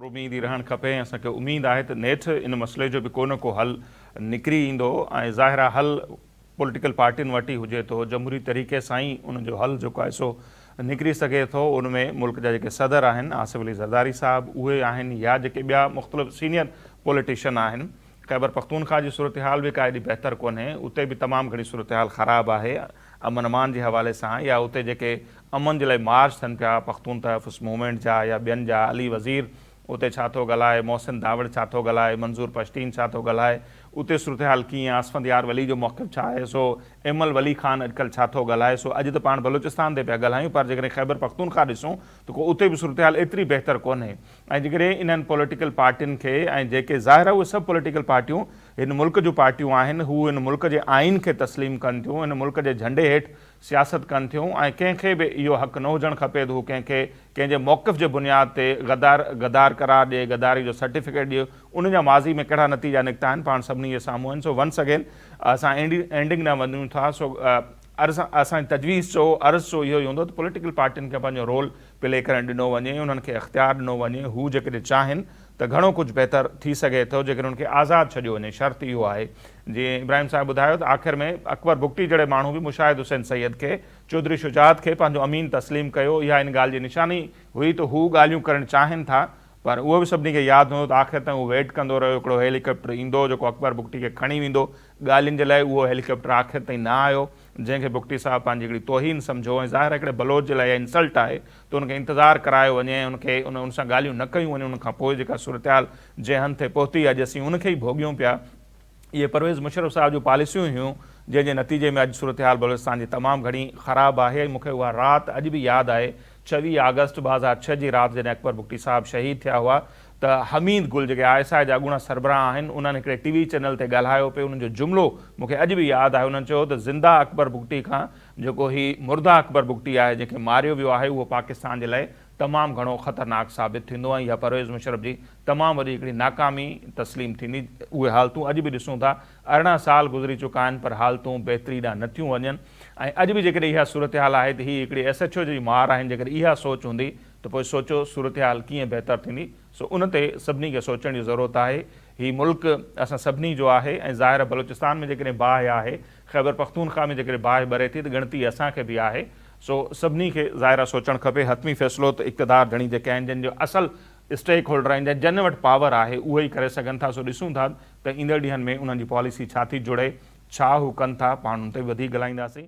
उम्मीद ही रहण खपे। असांखे उम्मीद आहे त नेठि इन मसइले जो बि को न को हल निकिरी ईंदो ऐं ज़ाहिर आहे हल पॉलिटिकल पार्टियुनि वटि ई हुजे थो। जमहूरी तरीक़े सां ई उनजो हल जेको आहे सो निकिरी सघे थो। उनमें मुल्क जा जेके सदर आहिनि आसिफ अली ज़रदारी साहब उहे आहिनि या जेके ॿिया मुख़्तलिफ़ सीनियर पॉलिटिशियन आहिनि। ख़ैबर पख्तूनख्वा जी सूरत हाल बि का एॾी बहितर कोन्हे, उते बि तमामु घणी सूरत हाल ख़राबु आहे अमन अमान जे हवाले सां। या उते जेके अमन जे लाइ मार्च थियनि पिया पख्तून तहफ़ुज़ मूवमेंट जा या ॿियनि जा, अली वज़ीर उते छा थो ॻाल्हाए, मोहसिन दावड़ छा थो ॻाल्हाए, मंज़ूर पश्तीन छा थो ॻाल्हाए, उते सूरत हाल कीअं आहे, असफंद यार वली जो मौक़िफ़ छा आहे, सो एमल वली ख़ान अॼुकल्ह छा थो ॻाल्हाए। सो अॼु त पाण बलूचिस्तान ते पिया ॻाल्हायूं, पर जेकॾहिं ख़ैबर पख्तूनख्वा ॾिसूं त को उते बि सूरत हाल एतिरी बहितर कोन्हे। ऐं जेकॾहिं इन्हनि पॉलिटिकल पार्टियुनि खे ऐं जेके ज़ाहिर उहे सभु पॉलिटिकल पार्टियूं हिन मुल्क जूं पार्टियूं आहिनि, हू हिन मुल्क जे आइन खे तस्लीम कनि थियूं, हिन मुल्क जे झंडे हेठि सियासत कनि थियूं ऐं कंहिंखे बि इहो हक़ न हुजणु खपे त हू कंहिंखे कंहिंजे मौक़िफ़ जे बुनियाद ते गदार करार ॾिए, गदारी जो सर्टिफिकेट ॾिए। उन जा माज़ी में कहिड़ा नतीजा निकिता आहिनि पाण सभिनी जे साम्हूं आहिनि। सो वंस अगेन असां एंडिंग न वञूं था। सो असांजी तजवीज़ जो अर्ज़ जो इहो ई हूंदो त पॉलिटिकल पार्टियुनि खे पंहिंजो रोल प्ले करणु ॾिनो वञे, उन्हनि खे इख़्तियार ॾिनो वञे। हू जेकॾहिं चाहिनि त घणो कुझु बहितर थी सघे थो जेकॾहिं उनखे आज़ादु छॾियो वञे। शर्त इहो आहे, जीअं इब्राहिम साहिबु ॿुधायो त आख़िर में अकबर बुगटी जहिड़े माण्हू बि मुशाहिद हुसैन सैयद खे, चौधरी शुजात खे पंहिंजो अमीन तस्लीम कयो। इहा इन ॻाल्हि जी निशानी हुई त हू ॻाल्हियूं करणु चाहिनि था, पर उहो बि सभिनी खे यादि हूंदो त आख़िर ताईं उहो वेट कंदो रहियो। हिकिड़ो हेलीकॉप्टर ईंदो जेको अकबर बुगटी खे खणी वेंदो ॻाल्हियुनि जे लाइ, उहो हेलीकॉप्टर आख़िर ताईं न आयो, जंहिंखे बुगटी साहब पंहिंजी हिकिड़ी तोहीन सम्झो। ऐं ज़ाहिर हिकिड़े बलोच जे लाइ इंसल्ट आहे त उनखे इंतज़ारु करायो वञे, उनखे उन सां ॻाल्हियूं न कयूं वञे। उनखां पोइ जेका सूरत हाल जंहिं हंध ते पहुती अॼु असीं उनखे ई भोॻियूं पिया। इहे परवेज़ मुशर्रफ साहब जूं पॉलिसियूं हुयूं जंहिंजे नतीजे में अॼु सूरत हाल बलूचिस्तान जी तमामु घणी ख़राबु आहे। मूंखे उहा राति अॼु बि यादि आहे, 26 अगस्त 2006 जी राति जॾहिं अकबर बुगटी साहब शहीद थिया हुआ त हमीद गुल जेके ISI जा अॻूणा सरबराह आहिनि, उन्हनि हिकिड़े TV चैनल ते ॻाल्हायो पियो। उन्हनि जो जुमिलो मूंखे अॼु बि यादि आहे। उन्हनि चयो त ज़िंदा अकबर बुगटी खां जेको ही मुर्दा अकबर बुगटी आहे जंहिंखे मारियो वियो आहे, उहो पाकिस्तान जे लाइ तमामु घणो ख़तरनाक साबित थींदो ऐं इहा परवेज़ मुशर्रफ जी तमामु वॾी हिकिड़ी नाकामी तस्लीम थींदी। उहे हालतूं अॼु बि ॾिसूं था, 18 साल गुज़री चुका आहिनि, पर हालतूं बहितरी ॾांहुं नथियूं वञनि। ऐं अॼु बि जेकॾहिं इहा सूरत हाल आहे त हीअ हिकिड़ी SHO जी मार आहिनि। जेकॾहिं इहा सोच हूंदी त पोइ सोचो सूरत हाल कीअं बहितर थींदी। सो उन ते सभिनी खे सोचण जी ज़रूरत आहे। हीउ मुल्क असां सभिनी जो आहे ऐं ज़ाहिर बलूचिस्तान में जेकॾहिं बाहि आहे, ख़ैबर पख्तूनख्वा में जेकॾहिं बाहि ॿरे थी त ॻणती असांखे बि आहे। सो सभिनी खे ज़ाहिर सोचणु खपे। हतमी फ़ैसिलो त इक़्तिदार जणी जेके आहिनि, जंहिंजो असल स्टेक होल्डर आहिनि, जंहिं वटि पावर आहे, उहे ई करे सघनि था। सो ॾिसूं था त ईंदड़ ॾींहंनि में उन्हनि जी पॉलिसी छा थी जुड़े, छा हू कनि था। पाण उन ते वधीक ॻाल्हाईंदासीं।